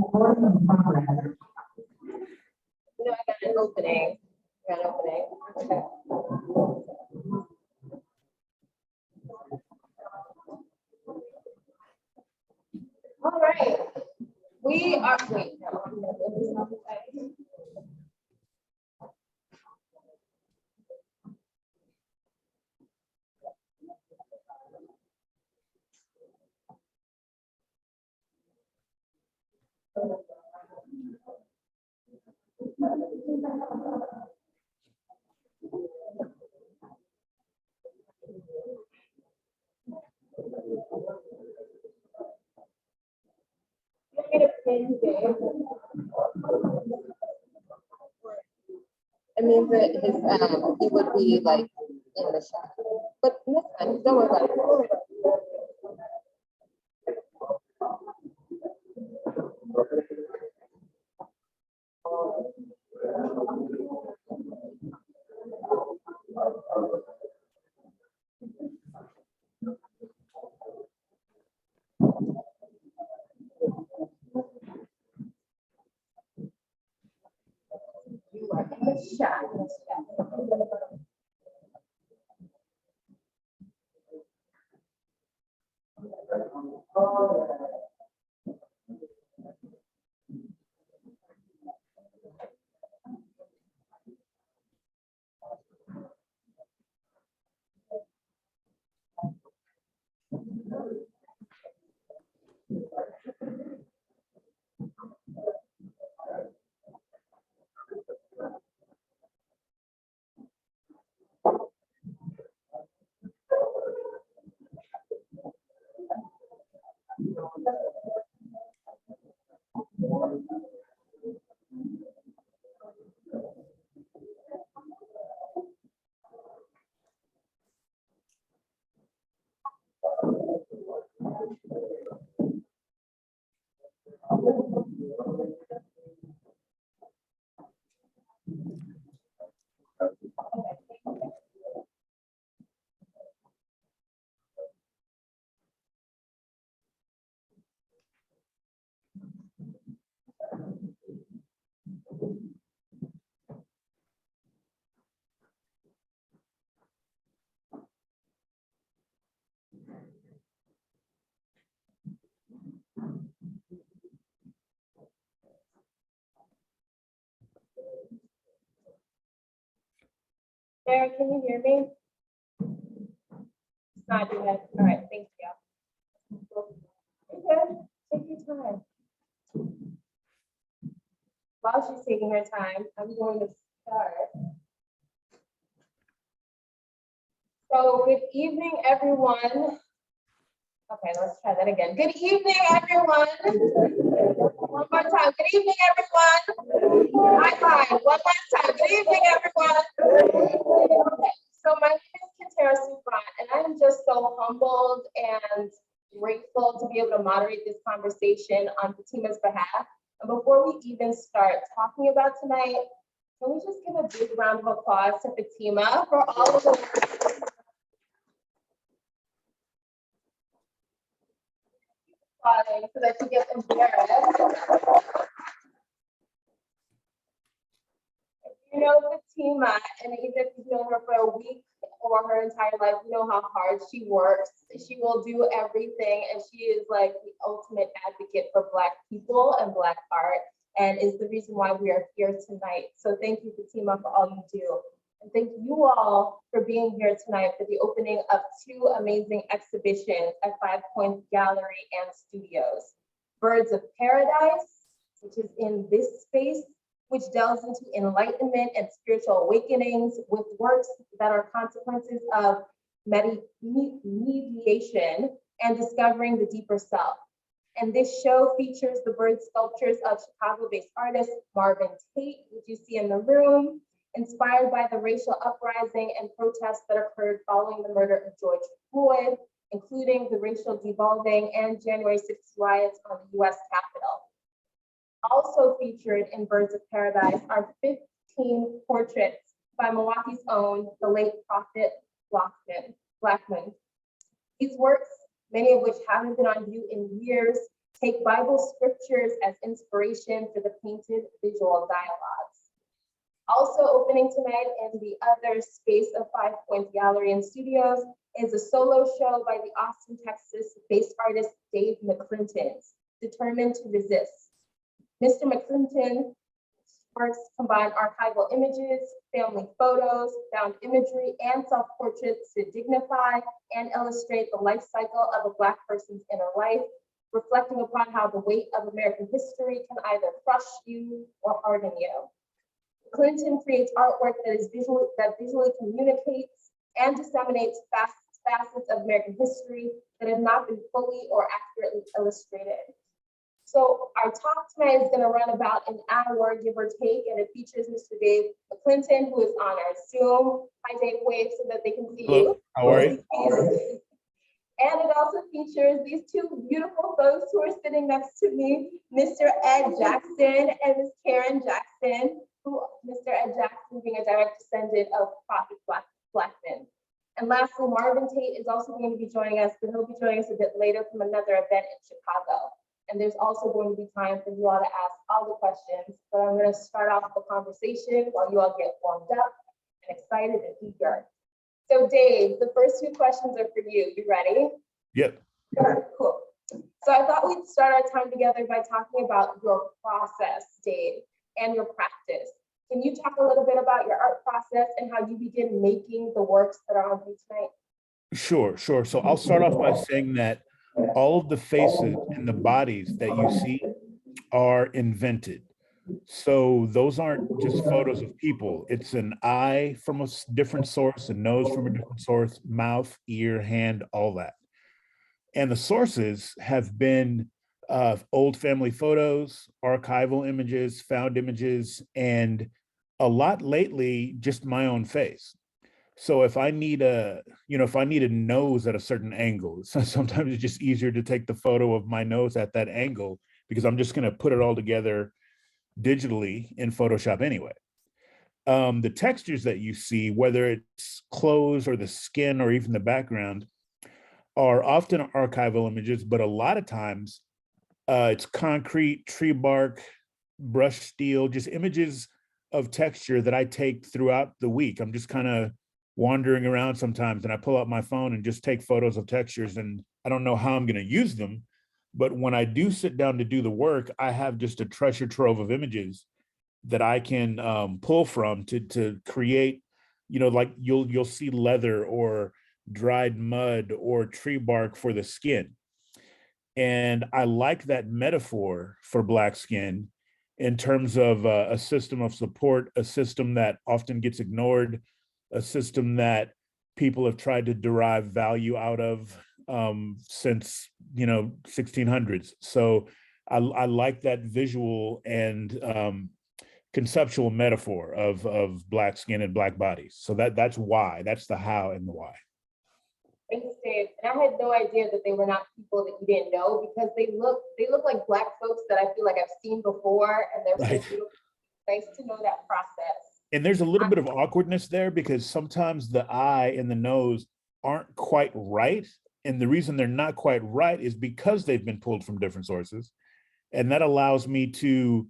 No, I got an opening. Got an opening. Okay. All right. We are, wait, no, I'm gonna move this off the side. It means that his he would be like in the shot. But next time, don't worry about it. Don't worry about it. You are in the shot. Sarah, can you hear me? Not doing it. All right, thank you. You're good. Take your time. While she's taking her time, I'm going to start. So good evening, everyone. Okay, let's try that again. Good evening, everyone. One more time. Good evening, everyone. High five. One last time. Good evening, everyone. Okay, so my name is Katara Sufran, and I'm just so humbled and grateful to be able to moderate this conversation on Fatima's behalf. And before we even start talking about tonight, can we just give a big round of applause to Fatima for all of the so that she gets embarrassed. If you know Fatima, and even if you've known her for a week or her entire life, you know how hard she works. She will do everything, and she is like the ultimate advocate for Black people and Black art, and is the reason why we are here tonight. So thank you, Fatima, for all you do. And thank you all for being here tonight for the opening of two amazing exhibitions at 5 Points Gallery and Studios. Birds of Paradise, which is in this space, which delves into enlightenment and spiritual awakenings with works that are consequences of mediation and discovering the deeper self. And this show features the bird sculptures of Chicago-based artist Marvin Tate, which you see in the room, inspired by the racial uprising and protests that occurred following the murder of George Floyd, including the racial devolving and January 6th riots on the US Capitol. Also featured in Birds of Paradise are 15 portraits by Milwaukee's own, the late Prophet Blackmon. These works, many of which haven't been on view in years, Take Bible scriptures as inspiration for the painted visual dialogues. Also opening tonight in the other space of 5 Point Gallery and Studios is a solo show by the Austin, Texas-based artist Dave McClinton, Determined to Resist. Mr. McClinton works combine archival images, family photos, found imagery, and self-portraits to dignify and illustrate the life cycle of a Black person's inner life, reflecting upon how the weight of American history can either crush you or harden you. Clinton creates artwork that visually communicates and disseminates facets of American history that have not been fully or accurately illustrated. So our talk tonight is going to run about an hour, give or take, and it features Mr. Dave McClinton, who is on our Zoom. Hi, Dave, wave so that they can see Hello. you. How are you? And it also features these two beautiful folks who are sitting next to me, Mr. Ed Jackson and Ms. Karen Jackson, who Mr. Ed Jackson being a direct descendant of Prophet Blackmon. And lastly, Marvin Tate is also going to be joining us, but he'll be joining us a bit later from another event in Chicago. And there's also going to be time for you all to ask all the questions, but I'm going to start off the conversation while you all get warmed up and excited and eager. So Dave, the first two questions are for you. You ready? Yep. Cool. So I thought we'd start our time together by talking about your process, Dave, and your practice. Can you talk a little bit about your art process and how you begin making the works that are on view tonight? Sure. So I'll start off by saying that all of the faces and the bodies that you see are invented. So those aren't just photos of people. It's an eye from a different source, a nose from a different source, mouth, ear, hand, all that. And the sources have been old family photos, archival images, found images, and a lot lately, just my own face. So if I need a nose at a certain angle, sometimes it's just easier to take the photo of my nose at that angle because I'm just going to put it all together digitally in Photoshop anyway. The textures that you see, whether it's clothes or the skin or even the background, are often archival images, but a lot of times it's concrete, tree bark, brushed steel, just images of texture that I take throughout the week. I'm just kind of wandering around sometimes and I pull out my phone and just take photos of textures, and I don't know how I'm going to use them. But when I do sit down to do the work, I have just a treasure trove of images that I can pull from to create, like you'll see leather or dried mud or tree bark for the skin. And I like that metaphor for Black skin in terms of a system of support, a system that often gets ignored, a system that people have tried to derive value out of since 1600s. So I like that visual and conceptual metaphor of Black skin and Black bodies. So that's why, that's the how and the why. Thanks, Dave. And I had no idea that they were not people that you didn't know, because they look like Black folks that I feel like I've seen before, and they're Right. so beautiful. Nice to know that process. And there's a little bit of awkwardness there because sometimes the eye and the nose aren't quite right. And the reason they're not quite right is because they've been pulled from different sources. And that allows me to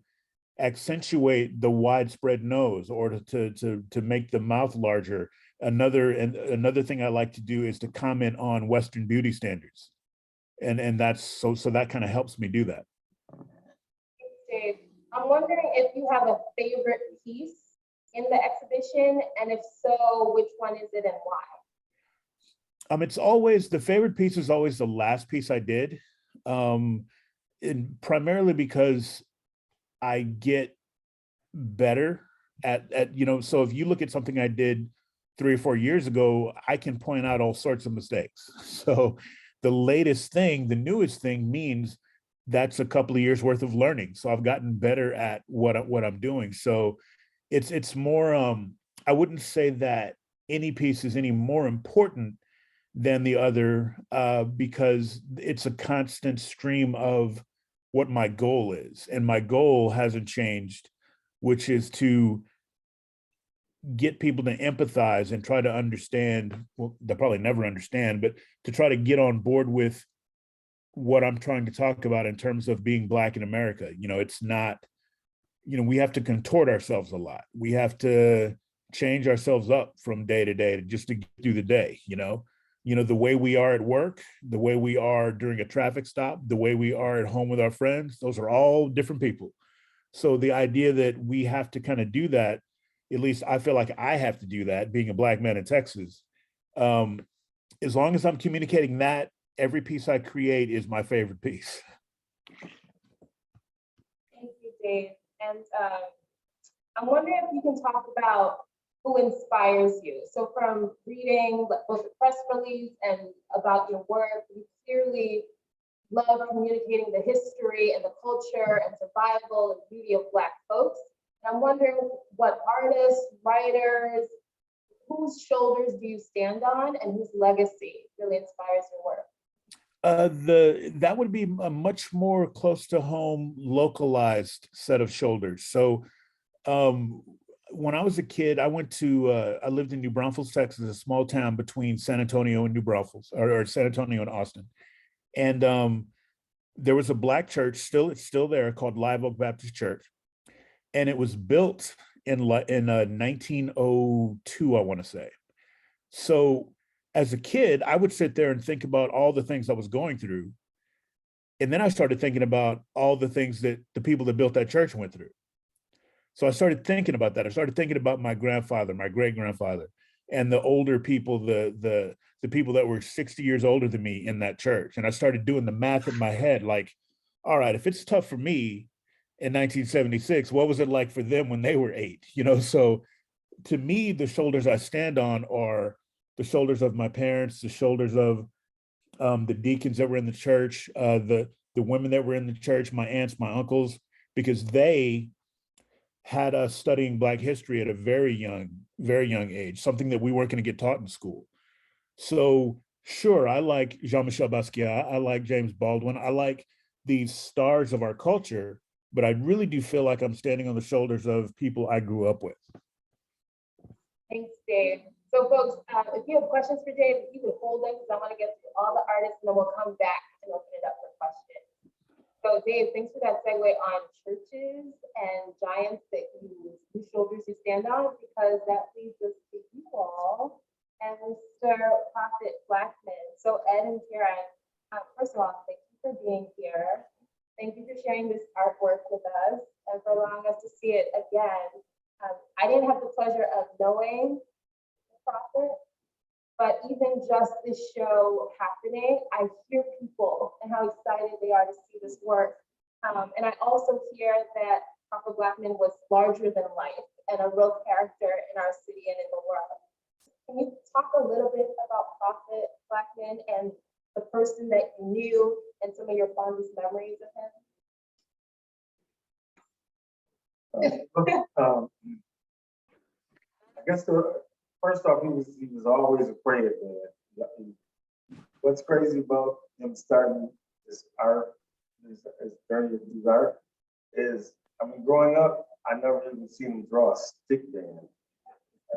accentuate the widespread nose or to make the mouth larger. Another thing I like to do is to comment on Western beauty standards. And that's so that kind of helps me do that. Thanks, Dave. I'm wondering if you have a favorite piece in the exhibition, and if so, which one is it and why? It's always, the favorite piece is always the last piece I did, and primarily because I get better at so if you look at something I did 3 or 4 years ago, I can point out all sorts of mistakes. So the latest thing, the newest thing means that's a couple of years worth of learning. So I've gotten better at what I'm doing. So it's more, I wouldn't say that any piece is any more important than the other, because it's a constant stream of what my goal is. And my goal hasn't changed, which is to get people to empathize and try to understand, well, they'll probably never understand, but to try to get on board with what I'm trying to talk about in terms of being Black in America. It's not, we have to contort ourselves a lot. We have to change ourselves up from day to day just to get through the day. The way we are at work, the way we are during a traffic stop, the way we are at home with our friends, those are all different people. So the idea that we have to kind of do that, at least I feel like I have to do that being a Black man in Texas. As long as I'm communicating that, every piece I create is my favorite piece. Thank you, Dave. And I'm wondering if you can talk about who inspires you. So from reading both the press release and about your work, you clearly love communicating the history and the culture and survival and beauty of Black folks. And I'm wondering what artists, writers, whose shoulders do you stand on and whose legacy really inspires your work? That would be a much more close to home, localized set of shoulders. So when I was a kid, I lived in New Braunfels, Texas, a small town between San Antonio and New Braunfels, or San Antonio and Austin. And there was a Black church, it's still there, called Live Oak Baptist Church. And it was built in 1902, I want to say. So as a kid, I would sit there and think about all the things I was going through. And then I started thinking about all the things that the people that built that church went through. So I started thinking about that. I started thinking about my grandfather, my great-grandfather, and the older people, the people that were 60 years older than me in that church. And I started doing the math in my head, like, all right, if it's tough for me in 1976, what was it like for them when they were 8? So to me, the shoulders I stand on are the shoulders of my parents, the shoulders of the deacons that were in the church, the women that were in the church, my aunts, my uncles, because they had us studying Black history at a very young age, something that we weren't going to get taught in school. So sure, I like Jean-Michel Basquiat, I like James Baldwin, I like these stars of our culture, but I really do feel like I'm standing on the shoulders of people I grew up with. Thanks, Dave. So folks, if you have questions for Dave, you can hold them because I want to get through all the artists and then we'll come back and open it up for questions. So Dave, thanks for that segue on churches and giants whose shoulders you stand on, because that leads us to you all and Mr. Prophet Blackmon. So Ed and Karen, first of all, thank you for being here. Thank you for sharing this artwork with us and for allowing us to see it again. I didn't have the pleasure of knowing the Prophet, but even just this show happening, I hear people and how excited they are to see this work. And I also hear that Prophet Blackmon was larger than life and a real character in our city and in the world. Can you talk a little bit about Prophet Blackmon and the person that you knew and some of your fondest memories of him? I guess first off, he was always afraid of man. What's crazy about him starting this art, his journey to do art, is, I mean, growing up, I never even seen him draw a stick man. I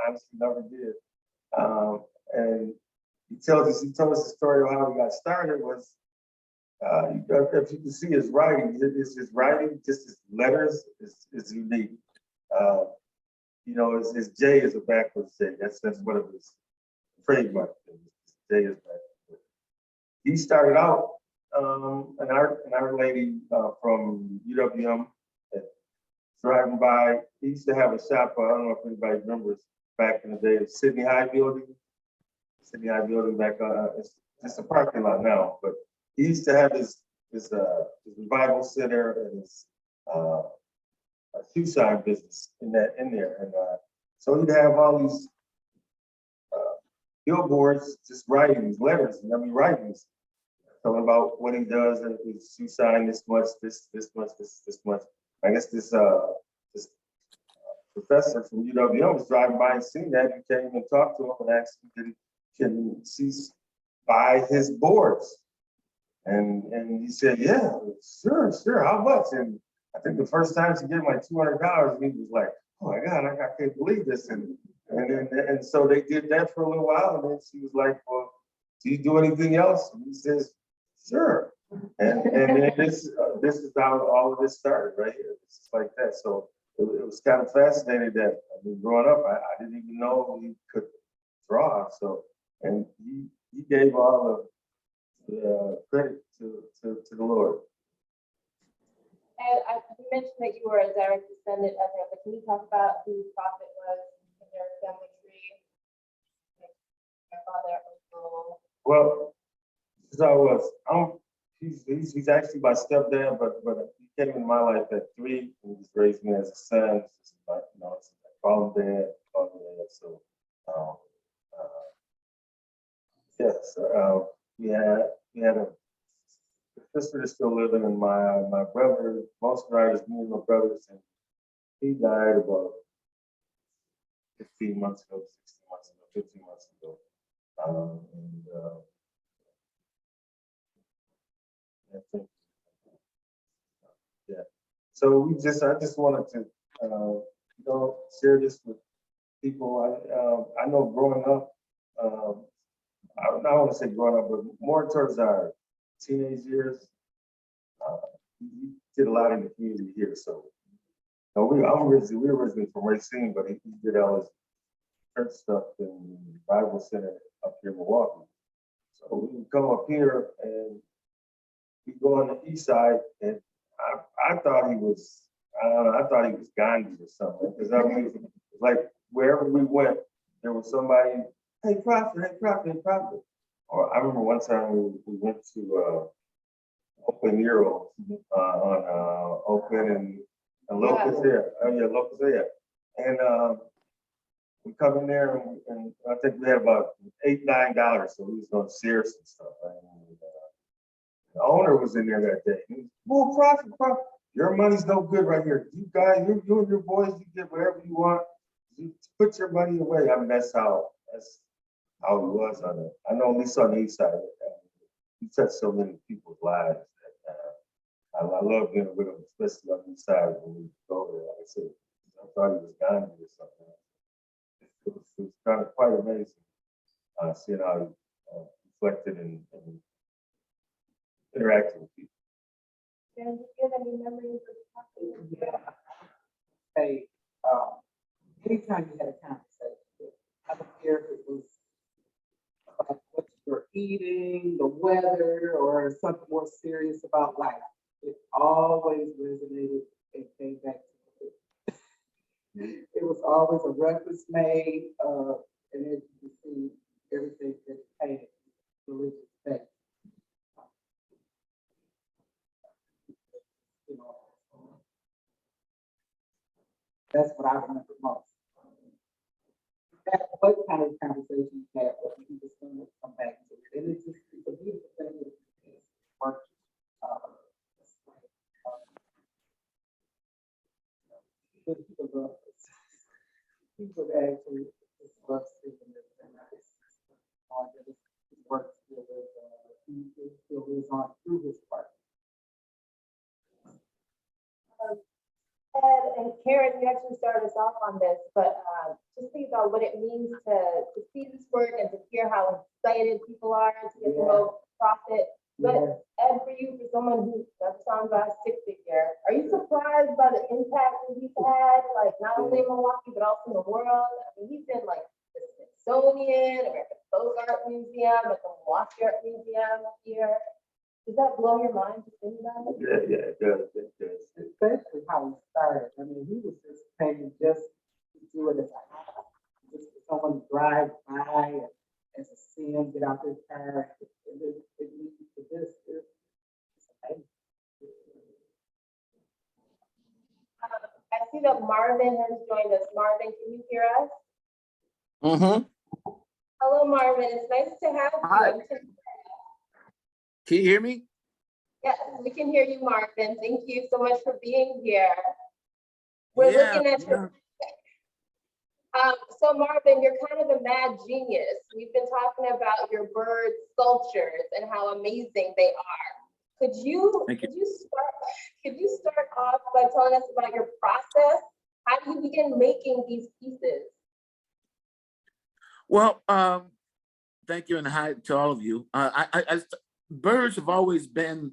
honestly never did. And he told us the story of how he got started was, if you can see his writing, his writing, just his letters is unique. His J is a backwards J. That's one of his trademark things. J is backwards. He started out an art lady from UWM driving by. He used to have a shop. I don't know if anybody remembers back in the day, Sydney High Building. Sydney High Building back. It's a parking lot now, but he used to have his revival center and his shoe shine business in there, and so he'd have all these billboards just writing these letters, and writings talking about what he does and his shoe shine this much, this much, this much. I guess this professor from UWM was driving by and seen that. He came and talked to him and asked him, can she buy his boards? And he said, yeah, sure, how much? And I think the first time she gave him like $200, he was like, oh my God, I can't believe this. And so they did that for a little while, and then she was like, well, do you do anything else? And he says, Sure. And then this is how all of this started, right here. It's like that. So it was kind of fascinating that, I mean, growing up, I didn't even know he could draw. So, and he gave all of the credit to the Lord. And you mentioned that you were a direct descendant of him, but can you talk about who Prophet was in your family tree? Like your father, uncle? Well, as I was, he's actually my stepdad, but he came in my life at 3 and just raised me as a son. It's like, you know, it's like call him dad, call him dad. So, yes, we had a sister that's still living, and my brother, most of our is me and my brothers, and he died about 15 months ago, 16 months ago, 15 months ago. I think, yeah. So I just wanted to, you know, share this with people. I know growing up, I don't want to say growing up, but more towards our teenage years, we did a lot in the community here. So, you know, we were originally from Racine, but he did all his church stuff in the Bible Center up here in Milwaukee. So we would come up here and we go on the east side, and I thought he was, I don't know, I thought he was Gandhi or something. Because I mean, like wherever we went, there was somebody, hey, Prophet, hey, Prophet, hey, Prophet. Or I remember one time we went to Open Euro on Open and Locust there. Oh yeah, Locust there. And we come in there and I think we had about $8, $9, so we was going to share some stuff. Right? And, the owner was in there that day. He was, well, Prophet, your money's no good right here. You guys, you and your boys, you get whatever you want. You put your money away. I mean, that's how it was on it. I know at least on the east side, he touched so many people's lives that I love being with him, especially on the east side when we go there. Like I said, I thought he was Gandhi or something. It was kind of quite amazing seeing how he reflected and interacting with people. And do you have any memories of Prophet? Yeah. Hey, anytime you had a conversation, I don't care if it was about what you were eating, the weather, or something more serious about life, it always resonated and came back to it. It was always a reference made, and as you can see, everything that painted religious faith. You know, that's what I remember most. What kind of conversation you had with me, he was going to come back to it. And it's a beautiful thing that it's work. People love this. People actually love speaking this and his work still lives on through his work. Ed and Karen, you actually started us off on this, but just think about what it means to see this work and to hear how excited people are to get to know Prophet. But Ed, for you, for someone who sounds about 6 figure, are you surprised by the impact that he's had, like not only in Milwaukee, but also in the world? I mean, he's been like the Smithsonian, American Folk Art Museum, at the Milwaukee Art Museum here. Does that blow your mind to think about it? Yeah, it does. It does. Especially how he started. I mean, he was just paying just to do it as a hobby, just for someone to drive by and to see him get out their car. It leads to this. It's amazing. I see that Marvin has joined us. Marvin, can you hear us? Mm-hmm. Hello, Marvin. It's nice to have you. Hi. Can you hear me? Yes, we can hear you, Marvin. Thank you so much for being here. We're looking at your. So Marvin, you're kind of a mad genius. We've been talking about your bird sculptures and how amazing they are. Could you start off by telling us about your process? How do you begin making these pieces? Well, thank you and hi to all of you. birds have always been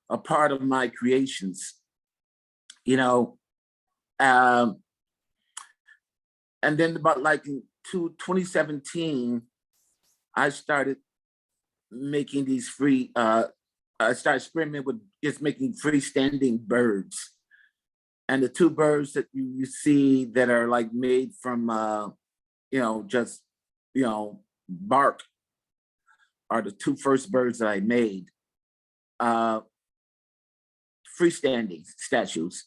a part of my creations, you know. Um, and then about like in 2017, I started making these I started experimenting with just making freestanding birds. And the two birds that you see that are like made from, just, bark are the two first birds that I made. Freestanding statues.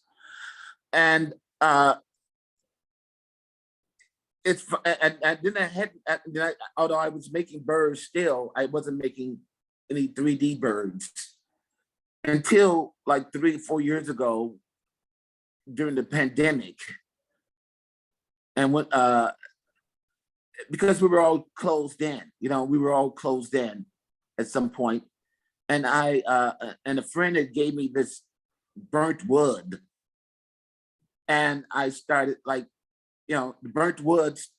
And and then although I was making birds still, I wasn't making any 3D birds until like 3 or 4 years ago during the pandemic. And when, because we were all closed in, we were all closed in at some point. And and a friend had gave me this burnt wood. And I started like, the burnt woods.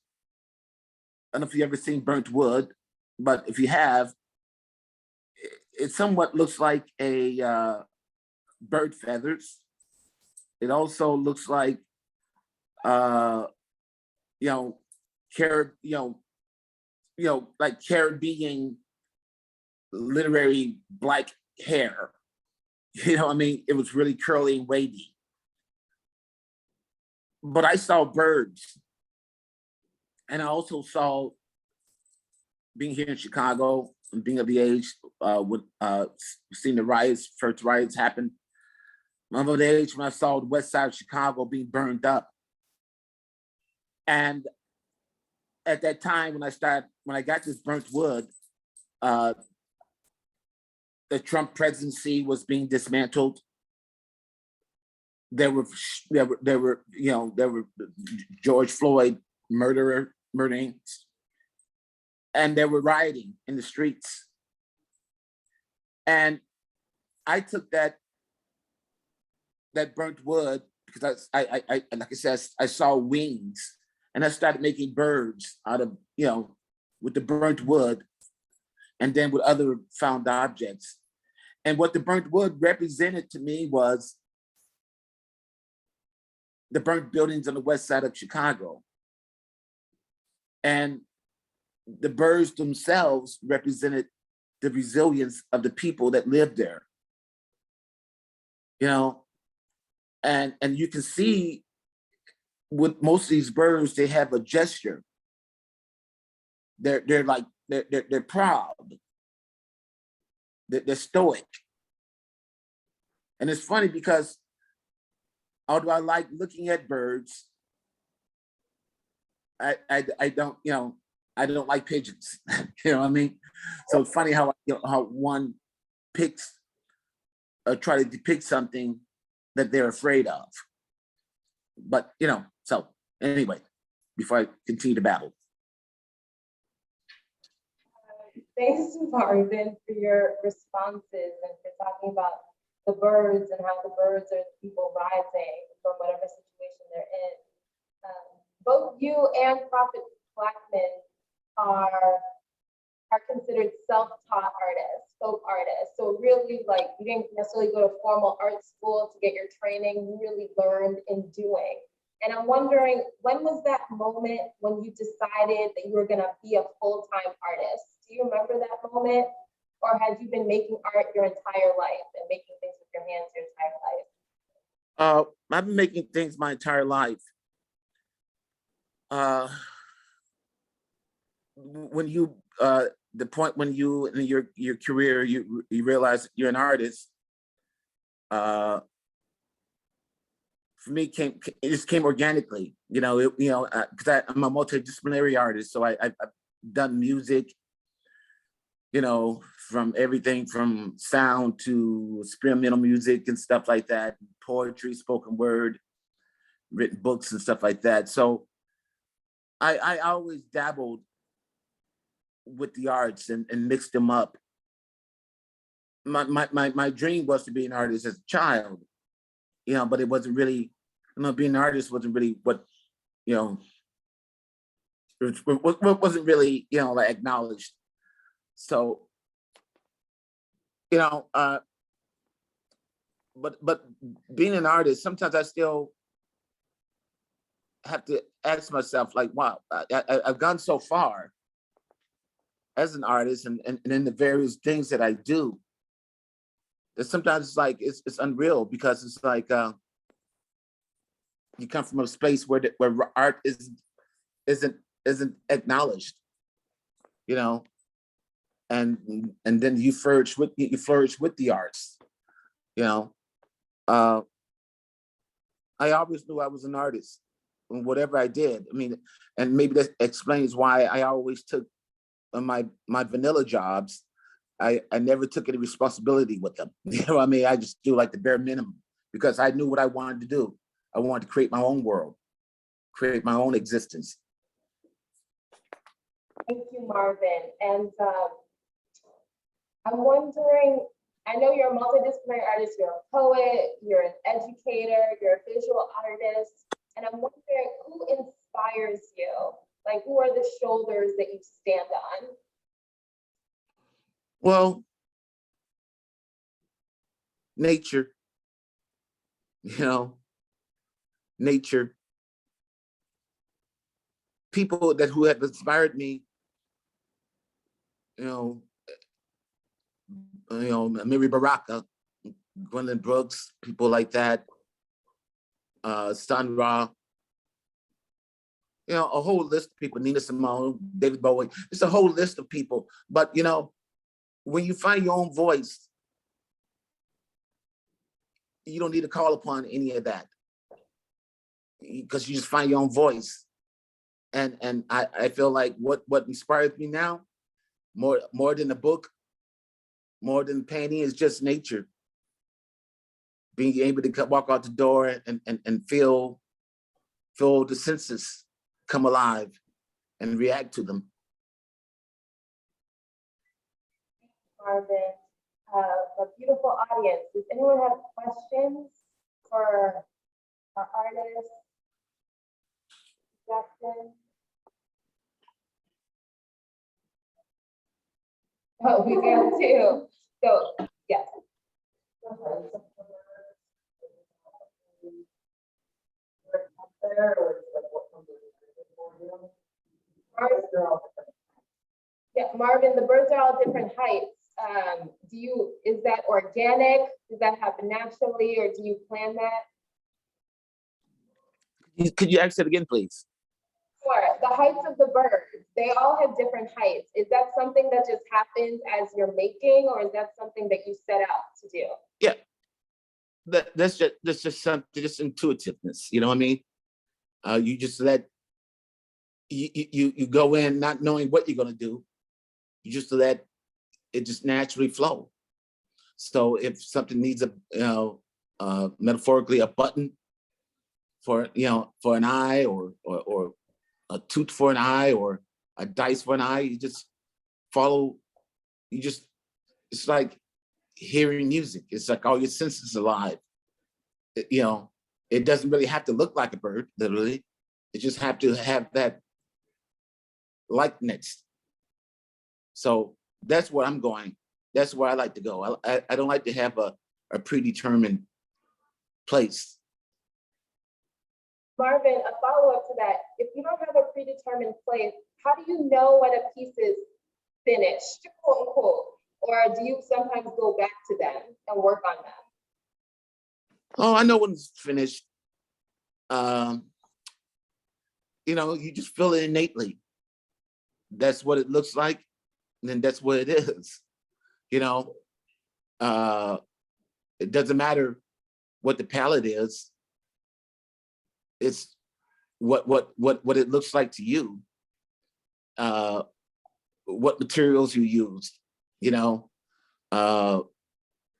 I don't know if you've ever seen burnt wood, but if you have, it somewhat looks like a bird feathers. It also looks like, like Caribbean literary black hair. It was really curly and wavy. But I saw birds. And I also saw, being here in Chicago and being of the age, seeing the first riots happen. I'm of the age when I saw the west side of Chicago being burned up. And at that time, when I got this burnt wood, the Trump presidency was being dismantled. There were George Floyd murdering, and they were rioting in the streets. And I took that burnt wood because I like I said, I saw wings, and I started making birds out of, with the burnt wood, and then with other found objects. And what the burnt wood represented to me was the burnt buildings on the west side of Chicago. And the birds themselves represented the resilience of the people that lived there. And you can see with most of these birds, they have a gesture. They're proud. They're stoic. And it's funny because although I like looking at birds, I don't, I don't like pigeons. You know what I mean? So it's funny how one picks try to depict something that they're afraid of. But so anyway, before I continue to babble. Thanks, Marvin, for your responses and for talking about the birds and how the birds are the people rising from whatever situation they're in. Both you and Prophet Blackmon are considered self-taught artists, folk artists. So really, like, you didn't necessarily go to formal art school to get your training. You really learned in doing. And I'm wondering, when was that moment when you decided that you were going to be a full-time artist? Do you remember that moment? Or had you been making art your entire life and making things with your hands your entire life? I've been making things my entire life. When you the point when you in your career you realize you're an artist, for me it just came organically, because I'm a multidisciplinary artist. So I've done music, from everything from sound to experimental music and stuff like that, poetry, spoken word, written books and stuff like that. So I always dabbled with the arts and mixed them up. My dream was to be an artist as a child, but it wasn't really, being an artist wasn't really what, wasn't really, like acknowledged. So you know, but being an artist, sometimes I still have to ask myself, like, wow, I've gone so far as an artist and in the various things that I do, that sometimes it's like, it's unreal, because it's like, you come from a space where art isn't acknowledged, you know, and then you flourish with the arts, you know. I always knew I was an artist in whatever I did. I mean, and maybe that explains why I always took my vanilla jobs. I never took any responsibility with them. You know what I mean? I just do like the bare minimum, because I knew what I wanted to do. I wanted to create my own world, create my own existence. Thank you, Marvin. And I'm wondering, I know you're a multidisciplinary artist, you're a poet, you're an educator, you're a visual artist, and I'm wondering who inspires you? Like, who are the shoulders that you stand on? Well, nature, you know, nature. People who have inspired me, you know, Mary Baraka, Gwendolyn Brooks, people like that, Sun Ra, you know, a whole list of people, Nina Simone, David Bowie, it's a whole list of people. But, you know, when you find your own voice, you don't need to call upon any of that, because you just find your own voice. And I feel like what inspires me now, more than a book, more than painting, is just nature. Being able to walk out the door and feel the senses come alive and react to them. Marvin, a beautiful audience. Does anyone have questions for our artist, Justin? Oh, we got two. So, yes. Yeah, Marvin, the birds are all different heights. Is that organic? Does that happen naturally, or do you plan that? Could you ask that again, please? Sure. The heights of the birds, they all have different heights. Is that something that just happens as you're making, or is that something that you set out to do? Yeah, that's just something, just intuitiveness. You know what I mean? You just you go in not knowing what you're gonna do. You just let it just naturally flow. So if something needs metaphorically a button for an eye, or a tooth for an eye, or a dice for an eye, you just follow. It's like hearing music. It's like all your senses alive. It doesn't really have to look like a bird, literally. It just have to have that likeness. So that's where I'm going. That's where I like to go. I don't like to have a predetermined place. Marvin, a follow-up to that, if you don't have a predetermined place, how do you know when a piece is finished, quote unquote? Or do you sometimes go back to them and work on them? Oh, I know when it's finished. You just feel it innately. That's what it looks like, and then that's what it is. It doesn't matter what the palette is. It's what it looks like to you. What materials you used, and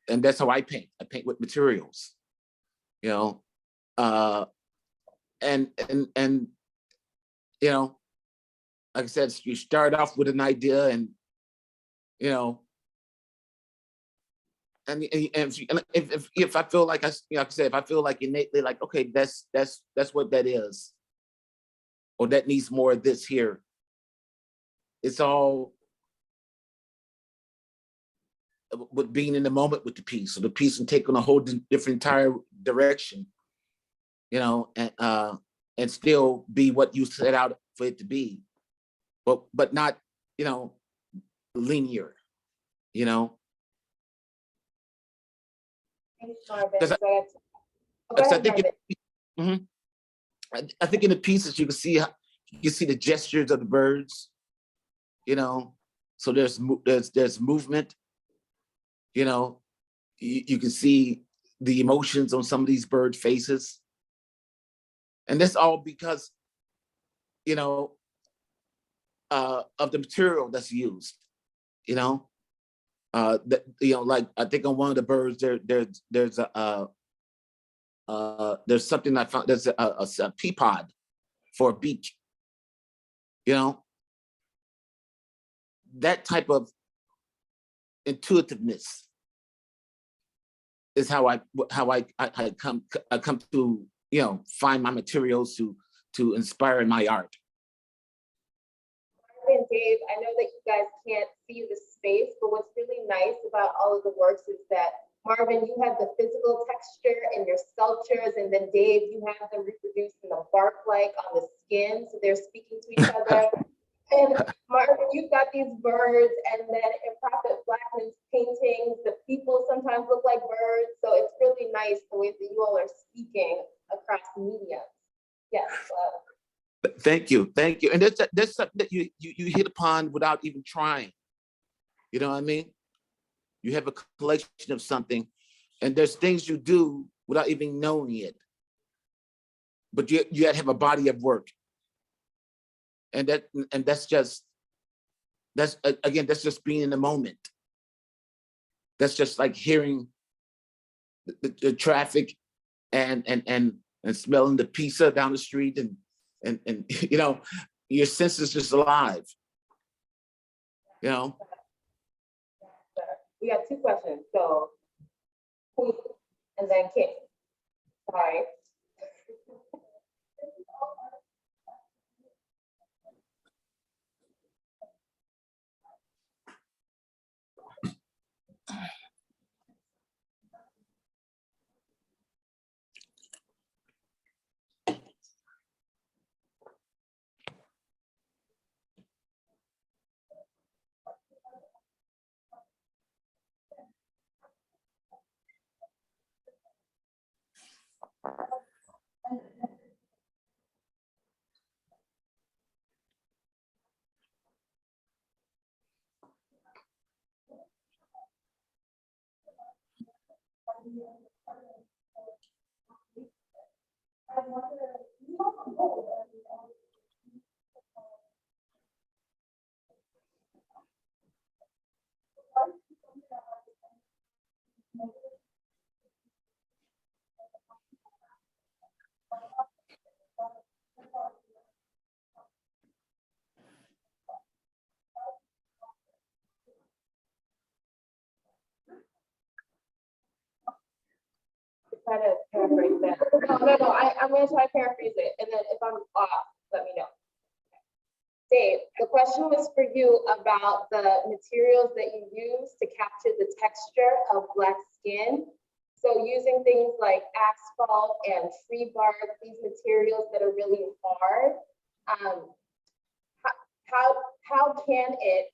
that's how I paint. I paint with materials, and like I said, you start off with an idea, and and if I feel like like I said, if I feel like innately, like, okay, that's what that is, or that needs more of this here. It's all with being in the moment with the piece, so the piece can take on a whole different entire direction, you know, and still be what you set out for it to be, but not, you know, linear, you know. Thanks, Marvin. Because Go I ahead, think Marvin. I think in the pieces you can see the gestures of the birds, you know. So there's movement, you know. You can see the emotions on some of these bird faces, and that's all because, you know, of the material that's used, you know. That, you know, like I think on one of the birds there's something I found. There's a pea pod for a beak, you know. That type of intuitiveness is how I come to, you know, find my materials to inspire my art. And Dave, I know that you guys can't see the space, but what's really nice about all of the works is that, Marvin, you have the physical texture in your sculptures, and then Dave, you have them reproduced in the bark-like on the skin, so they're speaking to each other. And Marvin, you've got these birds, and then in Prophet Blackmon's paintings, the people sometimes look like birds, so it's really nice the way that you all are speaking across media. Yes. Thank you, and there's something that you hit upon without even trying. You know what I mean? You have a collection of something, and there's things you do without even knowing it. But you have a body of work, and that's just being in the moment. That's just like hearing the traffic and smelling the pizza down the street, and you know, your senses just alive, you know. We got two questions, so Queen and then King. Sorry. Try to paraphrase that. No, I'm gonna try to paraphrase it, and then if I'm off, let me know. Dave, the question was for you about the materials that you use to capture the texture of Black skin. So using things like asphalt and tree bark, these materials that are really hard, how can it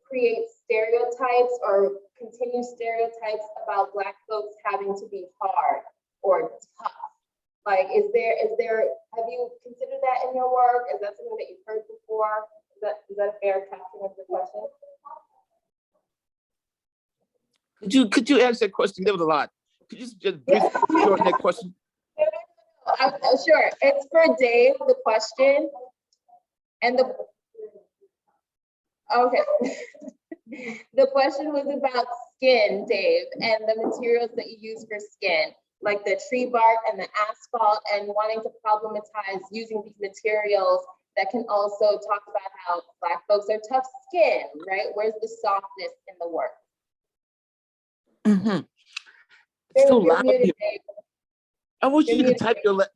create stereotypes or continue stereotypes about Black folks having to be hard or tough? Like, have you considered that in your work? Is that something that you've heard before? Is that a fair capturing of the question? Could you answer that question? There was a lot. Could you just briefly shorten that question? Sure. It's for Dave, the question. And okay. The question was about skin, Dave, and the materials that you use for skin, like the tree bark and the asphalt, and wanting to problematize using these materials that can also talk about how Black folks are tough skin, right? Where's the softness in the work? Mm-hmm. It's so loud here. I want you to type your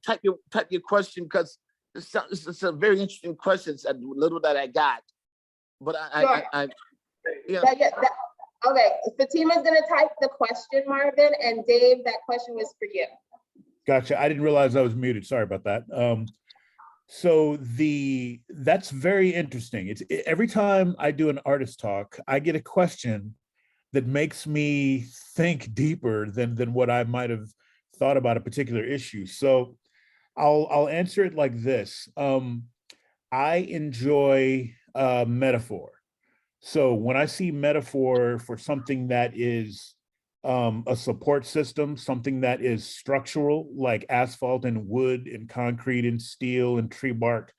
question, because it's a very interesting question. It's a little that I got, but Sure. Okay, Fatima's gonna type the question, Marvin, and Dave, that question was for you. Gotcha. I didn't realize I was muted. Sorry about that. So that's very interesting. Every time I do an artist talk, I get a question that makes me think deeper than what I might have thought about a particular issue. So I'll answer it like this. I enjoy metaphor. So when I see metaphor for something that is a support system, something that is structural, like asphalt and wood and concrete and steel and tree bark,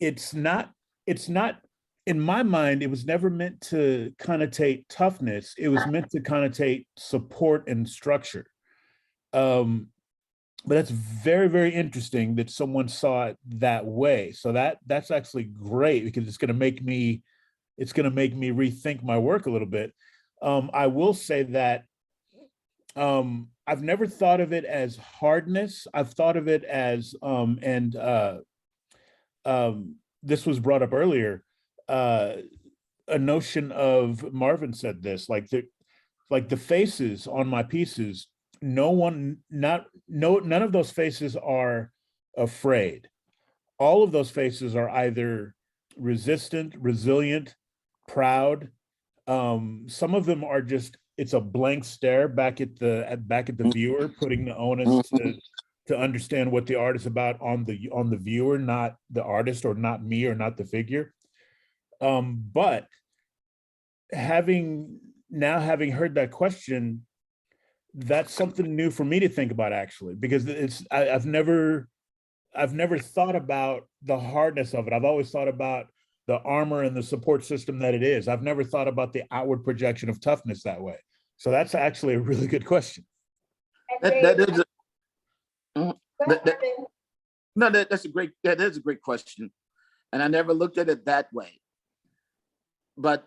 it's not, in my mind, it was never meant to connotate toughness. It was meant to connotate support and structure. But that's very, very interesting that someone saw it that way. So that's actually great, because it's going to make me rethink my work a little bit. I will say that I've never thought of it as hardness. I've thought of it as this was brought up earlier. A notion of, Marvin said this, like the faces on my pieces. None of those faces are afraid. All of those faces are either resistant, resilient, proud. Some of them are just, it's a blank stare back at the viewer, putting the onus to understand what the art is about on the viewer, not the artist, or not me, or not the figure. But having heard that question, that's something new for me to think about, actually, because I've never thought about the hardness of it. I've always thought about the armor and the support system that it is. I've never thought about the outward projection of toughness that way. So that's actually a really good question. That is a great question, and I never looked at it that way. But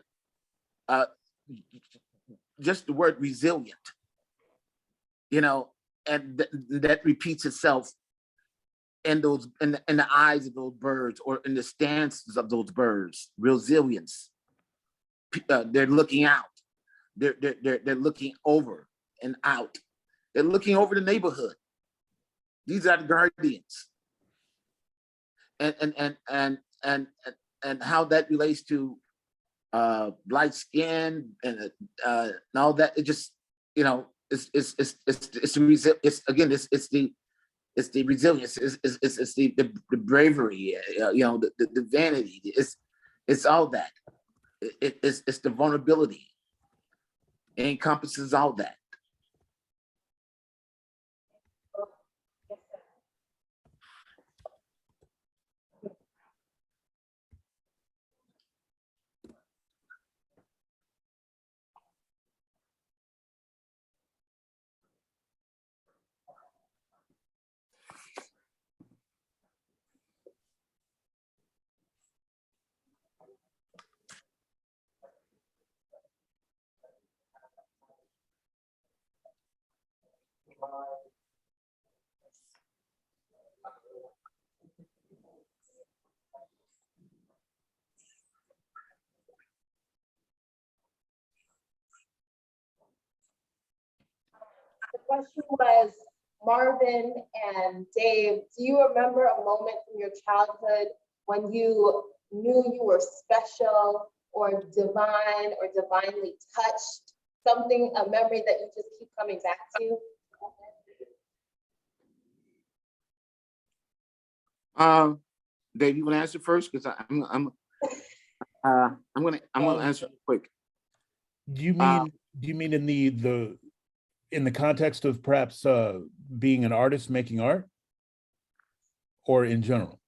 just the word resilient, and that repeats itself in the eyes of those birds, or in the stances of those birds. Resilience. They're looking out. They're looking over and out. They're looking over the neighborhood. These are the guardians. And how that relates to light skin and all that. It just, it's the resilience, it's the bravery, the vanity, it's all that. It's the vulnerability. It encompasses all that. The question was, Marvin and Dave, do you remember a moment from your childhood when you knew you were special or divine or divinely touched? Something, a memory that you just keep coming back to? Dave, you want to answer first? Because I'm gonna answer quick. Do you mean in the context of perhaps being an artist making art, or in general?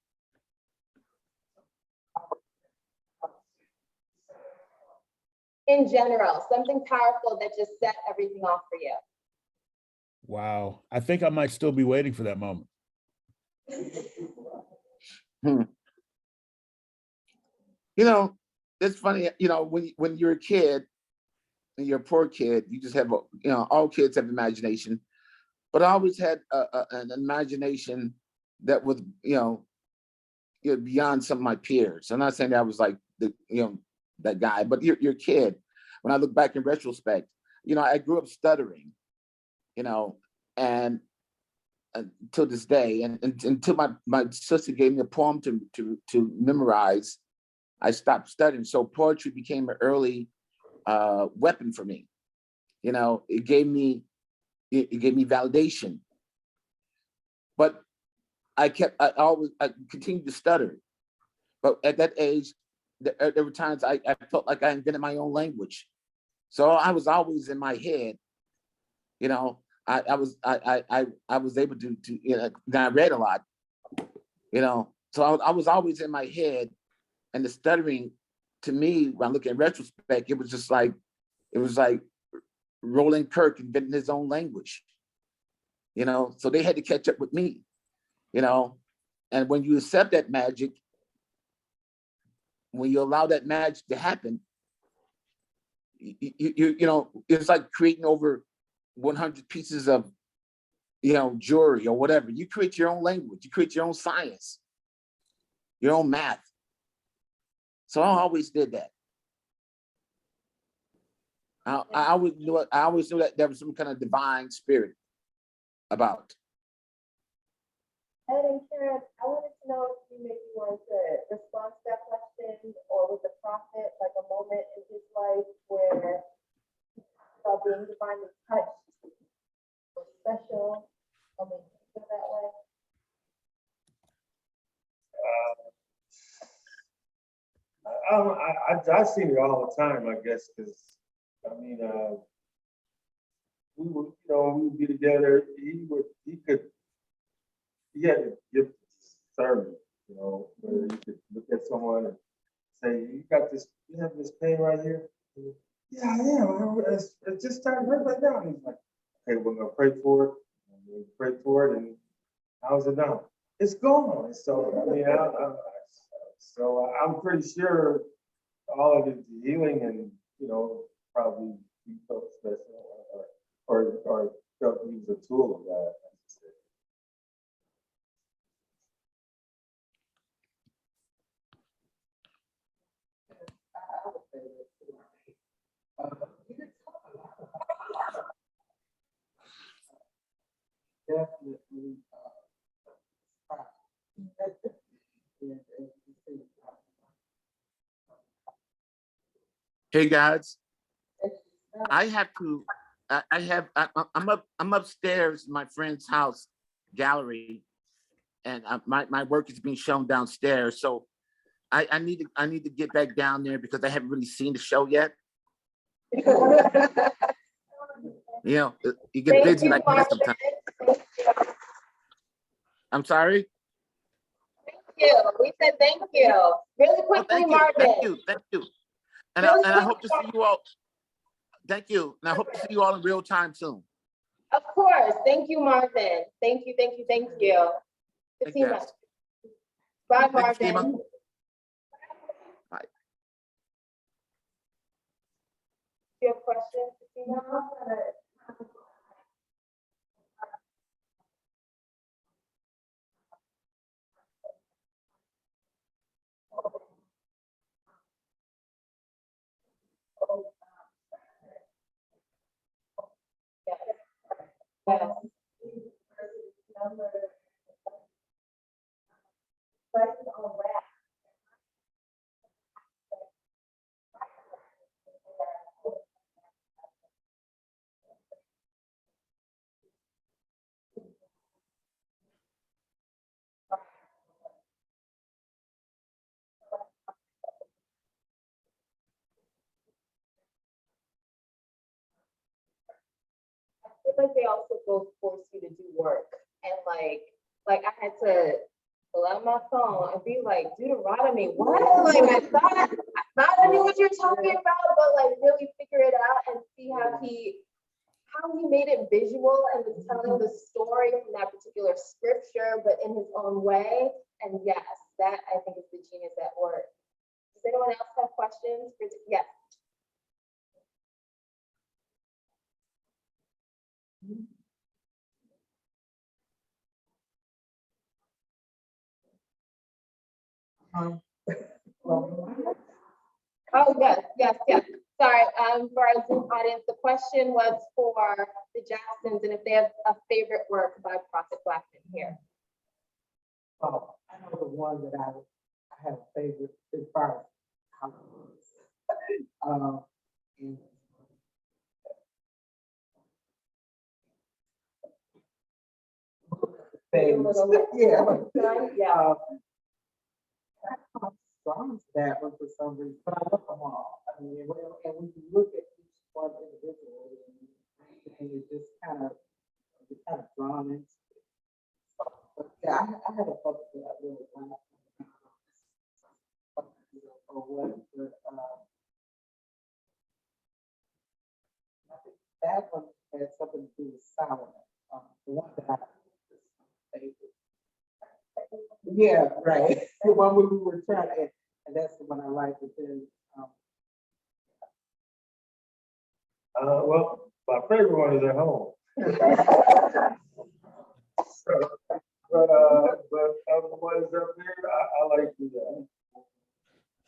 In general, something powerful that just set everything off for you. Wow, I think I might still be waiting for that moment. It's funny, when you're a kid and you're a poor kid, you just have, all kids have imagination, but I always had an imagination that was, beyond some of my peers. I'm not saying that I was like that guy, but you're a kid. when I look back in retrospect, I grew up stuttering, and until this day, and until my sister gave me a poem to memorize, I stopped studying. So poetry became an early weapon for me. It gave me validation. But I continued to stutter. But at that age, there were times I felt like I invented my own language. So I was always in my head. I was able to I read a lot. So I was always in my head, and the stuttering, to me, when I look in retrospect, it was like Roland Kirk inventing his own language. So they had to catch up with me. And when you accept that magic, when you allow that magic to happen, it's like creating over 100 pieces of, jewelry or whatever. You create your own language, you create your own science, your own math. So I always did that. I always knew that there was some kind of divine spirit about. Ed and Karen, I wanted to know if you maybe want to respond to that question, or with the prophet, like a moment in his life where about being divinely touched or special. I mean, feel that way. I've seen it all the time, I guess, because we would be together. He had a gift of discernment, where you could look at someone and say, you have this pain right here? Yeah, I am. It just started hurt right now. And he's like, okay, we're gonna pray for it. We're gonna pray for it, and how's it now? It's gone. So I'm pretty sure all of his healing and probably he felt special or felt he was a tool of God. I would say this too. You can talk about definitely Hey guys, I'm upstairs in my friend's house gallery, and my work is being shown downstairs. So I need to get back down there because I haven't really seen the show yet. You get busy like that sometimes. I'm sorry. Thank you. We said thank you. Really quickly, Marvin. Thank you. And I hope to see you all. Thank you. And I hope to see you all in real time soon. Of course. Thank you, Marvin. Thank you. Fatima. Bye, Marvin. Bye. Do you have questions, Fatima? Yes. I feel like they also both force you to do work, and like I had to pull out my phone and be like, Deuteronomy, what? Like I thought I knew what you're talking about, but like really figure it out and see how he made it visual and was telling the story from that particular scripture, but in his own way. And yes, that I think is the genius at work. Does anyone else have questions? Yes. Oh, yes. Sorry, for our Zoom audience, the question was for the Jacksons and if they have a favorite work by Prophet Blackmon here. Oh, I know the one that I have a favorite as far as how and things. Yeah. Yeah. Drawn to that one for some reason, but I love them all. I mean, and when you look at each one individually, and you just you're kind of drawn into it. But yeah, I had a couple that I really liked. Or what, but I think that one had something to do with sound. The one that I favorite. Yeah, right. The one where we were trying to, and that's the one I like. But then, Well, my favorite one is at home. But of the ones up there, I like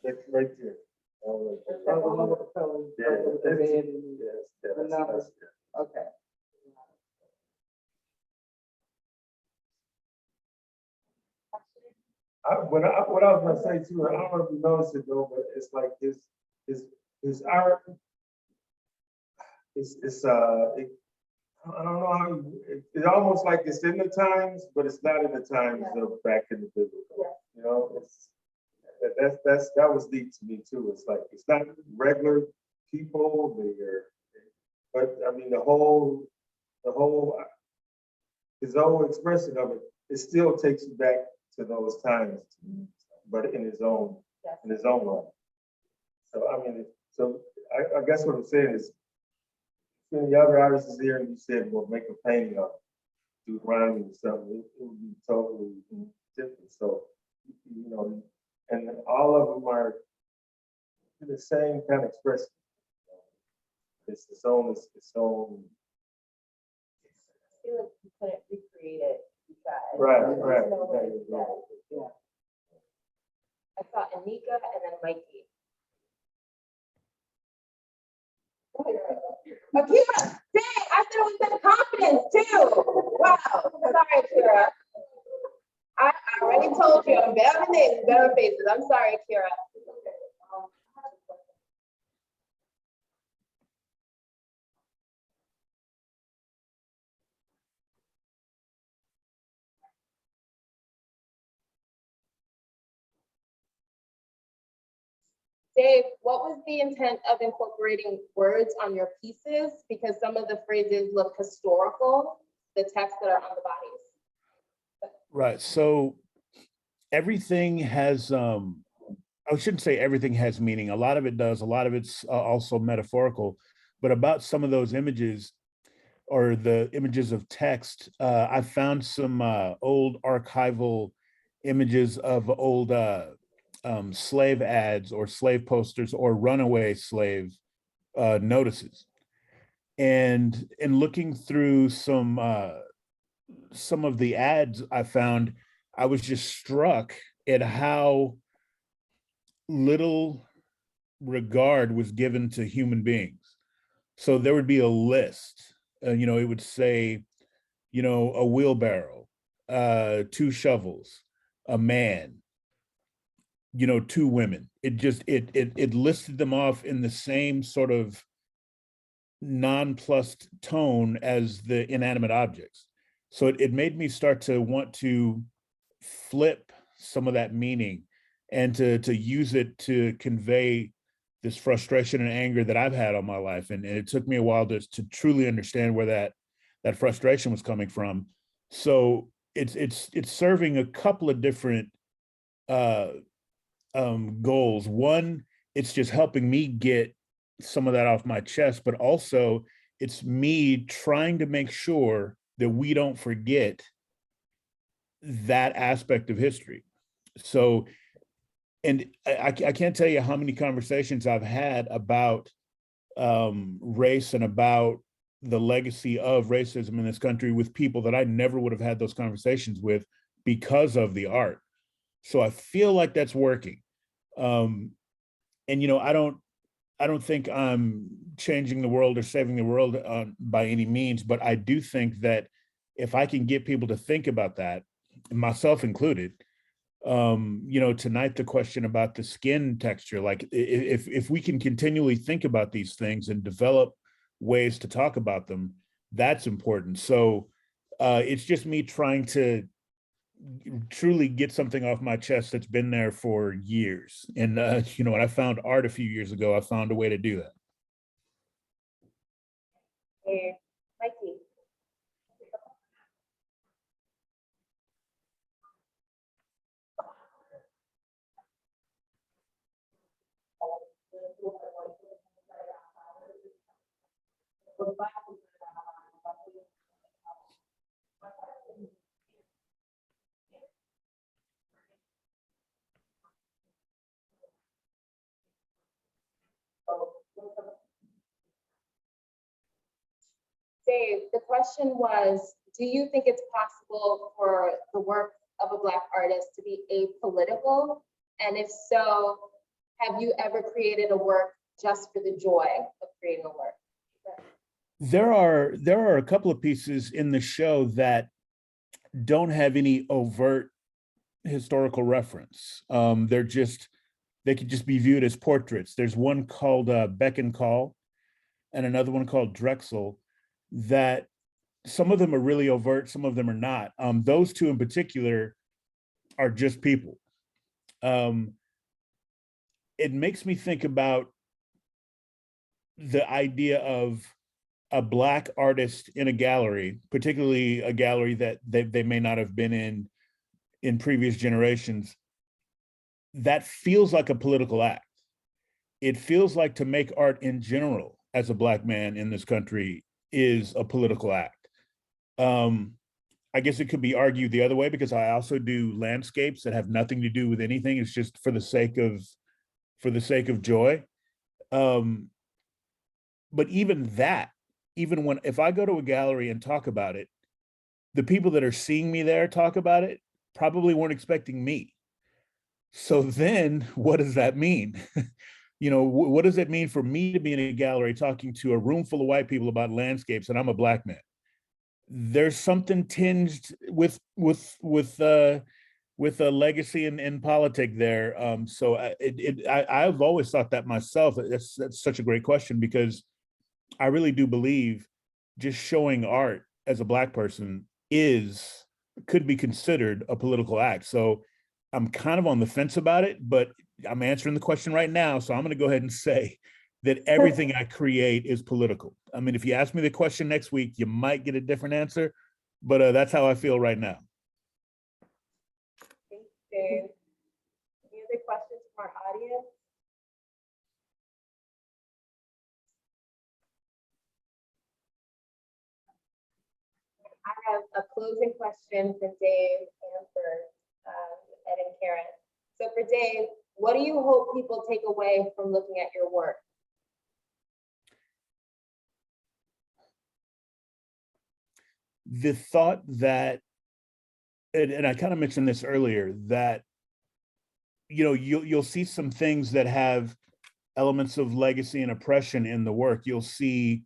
that's right there. I like that. the one with the colors, Yeah, the red and Yes, the numbers. Okay. What I was gonna say too, I don't know if you noticed it though, but it's like his art. I don't know how it's almost like it's in the times, but it's not in the times of back in the biblical. You know, that was deep to me too. It's like it's not regular people. But I mean the whole his whole expression of it, it still takes you back to those times, but in his own way. So I mean, I guess what I'm saying is, the other artists here, and you said, well, make a painting of Deuteronomy or something, it would be totally different. So, you know, and all of them are the same kind of expression. It's its own. I feel like you couldn't recreate it. You tried. Right. There's no way to do that. I saw Anika and then Mikey. Akira, dang, I said it with some confidence too. Wow, sorry, Akira. I already told you, I'm better than names, better than faces. I'm sorry, Akira. Dave, what was the intent of incorporating words on your pieces? Because some of the phrases look historical, the texts that are on the bodies. Right. So everything has, I shouldn't say everything has meaning. A lot of it does. A lot of it's also metaphorical. But about some of those images or the images of text, I found some old archival images of old slave ads or slave posters or runaway slave notices. And in looking through some of the ads I found, I was just struck at how little regard was given to human beings. So there would be a list, it would say, a wheelbarrow, 2 shovels, a man, 2 women. It listed them off in the same sort of nonplussed tone as the inanimate objects. So it made me start to want to flip some of that meaning and to use it to convey this frustration and anger that I've had all my life. And it took me a while to truly understand where that frustration was coming from. So it's serving a couple of different goals. One, it's just helping me get some of that off my chest, but also it's me trying to make sure that we don't forget that aspect of history. So, and I can't tell you how many conversations I've had about race and about the legacy of racism in this country with people that I never would have had those conversations with because of the art. So I feel like that's working. And I don't I don't think I'm changing the world or saving the world by any means, but I do think that if I can get people to think about that, myself included, tonight the question about the skin texture, like if we can continually think about these things and develop ways to talk about them, that's important. So it's just me trying to truly get something off my chest that's been there for years. And when I found art a few years ago, I found a way to do that. Hey, Mikey. Dave, the question was, do you think it's possible for the work of a Black artist to be apolitical? And if so, have you ever created a work just for the joy of creating a work? There are a couple of pieces in the show that don't have any overt historical reference. They could just be viewed as portraits. There's one called Beck and Call and another one called Drexel that some of them are really overt, some of them are not. Those two in particular are just people. It makes me think about the idea of a Black artist in a gallery, particularly a gallery that they may not have been in previous generations. That feels like a political act. It feels like to make art in general as a Black man in this country is a political act. I guess it could be argued the other way because I also do landscapes that have nothing to do with anything. It's just for the sake of joy. But even that, if I go to a gallery and talk about it, the people that are seeing me there talk about it probably weren't expecting me. So then what does that mean? What does it mean for me to be in a gallery talking to a room full of white people about landscapes and I'm a Black man? There's something tinged with a legacy and politic there. So I've always thought that myself. That's such a great question because I really do believe just showing art as a Black person could be considered a political act. So I'm kind of on the fence about it, but I'm answering the question right now. So I'm going to go ahead and say that everything I create is political. I mean, if you ask me the question next week, you might get a different answer, but that's how I feel right now. Thanks, Dave. Any other questions from our audience? I have a closing question for Dave and for Ed and Karen. So for Dave, what do you hope people take away from looking at your work? The thought that, and I kind of mentioned this earlier, that you'll see some things that have elements of legacy and oppression in the work. You'll see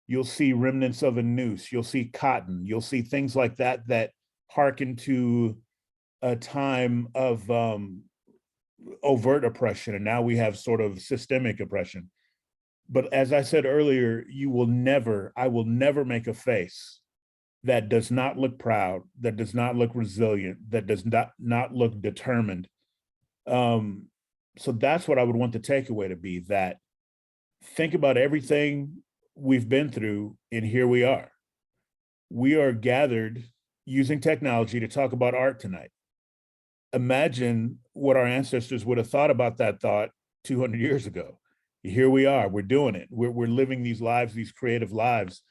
remnants of a noose. You'll see cotton. You'll see things like that that harken to a time of overt oppression, and now we have sort of systemic oppression. But as I said earlier, I will never make a face that does not look proud, that does not look resilient, that does not look determined. So that's what I would want the takeaway to be, that think about everything we've been through, and here we are. We are gathered using technology to talk about art tonight. Imagine what our ancestors would have thought about that thought 200 years ago. Here we are, we're doing it. We're living these lives, these creative lives.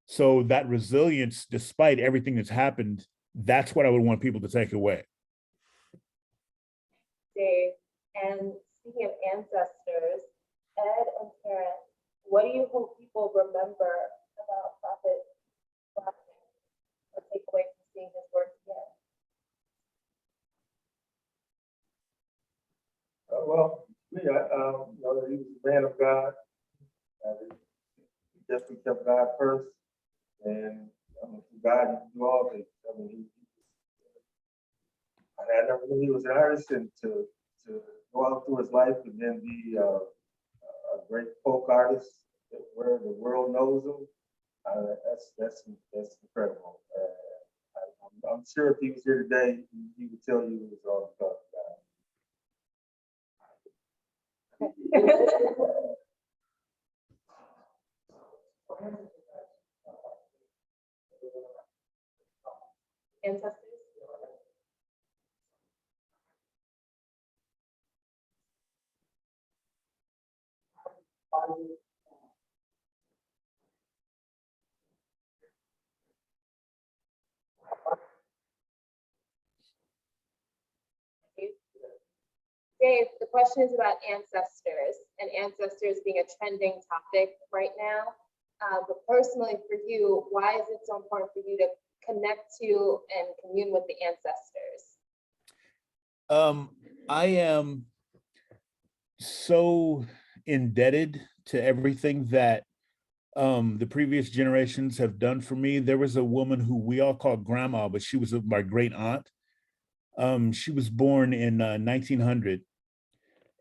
So that resilience, despite everything that's happened, that's what I would want people to take away. Dave, and speaking of ancestors, Ed and Karen, what do you hope people remember about Prophet Blackmon or take away from seeing his work again? Well, me, you know, he was a man of God. He definitely kept God first. And through God, he could do all things. I mean, I never knew he was an artist, and to go out through his life and then be a great folk artist where the world knows him, that's incredible. I'm sure if he was here today, he would tell you it was all because of God. Ancestors. Dave, the question is about ancestors, and ancestors being a trending topic right now. But personally for you, why is it so important for you to connect to and commune with the ancestors? I am so indebted to everything that the previous generations have done for me. There was a woman who we all called grandma, but she was my great aunt. She was born in 1900,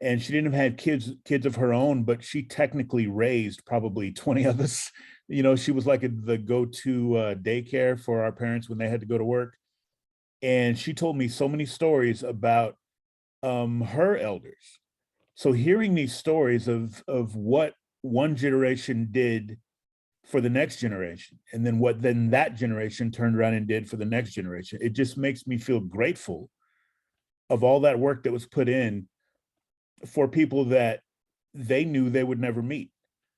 and she didn't have kids of her own, but she technically raised probably 20 of us. You know, she was like the go-to daycare for our parents when they had to go to work. And she told me so many stories about her elders. So hearing these stories of what one generation did for the next generation, and then what then that generation turned around and did for the next generation, it just makes me feel grateful of all that work that was put in for people that they knew they would never meet.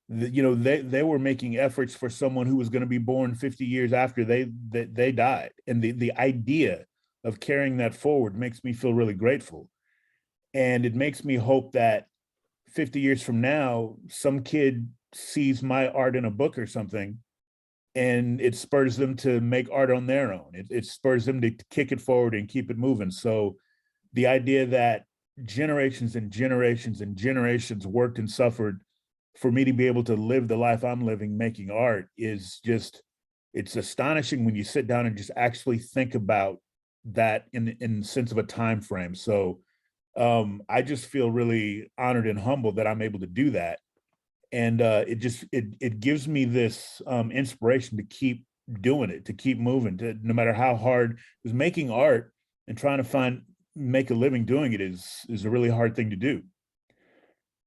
You know, they were making efforts for someone who was going to be born 50 years after they died. And the idea of carrying that forward makes me feel really grateful. And it makes me hope that 50 years from now, some kid sees my art in a book or something, and it spurs them to make art on their own. It spurs them to kick it forward and keep it moving. So the idea that generations and generations and generations worked and suffered for me to be able to live the life I'm living making art is just, it's astonishing when you sit down and just actually think about that in the sense of a time frame. So I just feel really honored and humbled that I'm able to do that. And it gives me this inspiration to keep doing it, to keep moving, to no matter how hard, because making art and trying to make a living doing it is a really hard thing to do.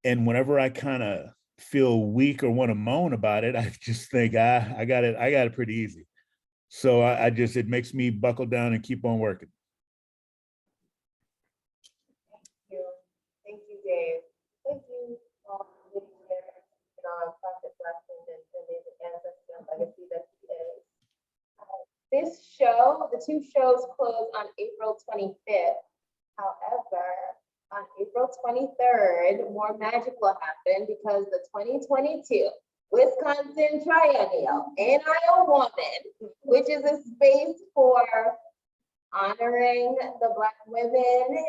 And whenever I kind of feel weak or want to moan about it, I just think I got it pretty easy. So it makes me buckle down and keep on working. Thank you, Dave. Thank you all for being here, Prophet Blackmon and the ancestors and legacy that he is. This show, the two shows close on April 25th. However, on April 23rd, more magic will happen because the 2022 Wisconsin Triennial Ain't I a Woman, which is a space for honoring the Black women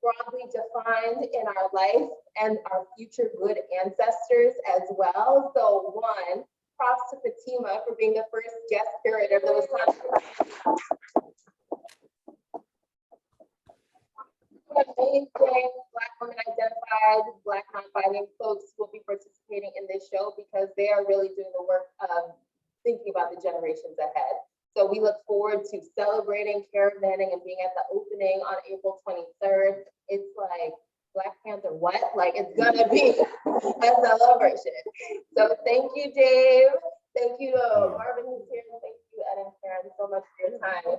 broadly defined in our life and our future good ancestors as well. So one, props to Fatima for being the first guest curator of the Wisconsin. Amazing Black women identified, Black non-binary folks will be participating in this show because they are really doing the work of thinking about the generations ahead. So we look forward to celebrating, caravanning, and being at the opening on April 23rd. It's like Black Panther, what? Like it's gonna be a celebration. So thank you, Dave. Thank you to Marvin who's here. Thank you, Ed and Karen, so much for your time.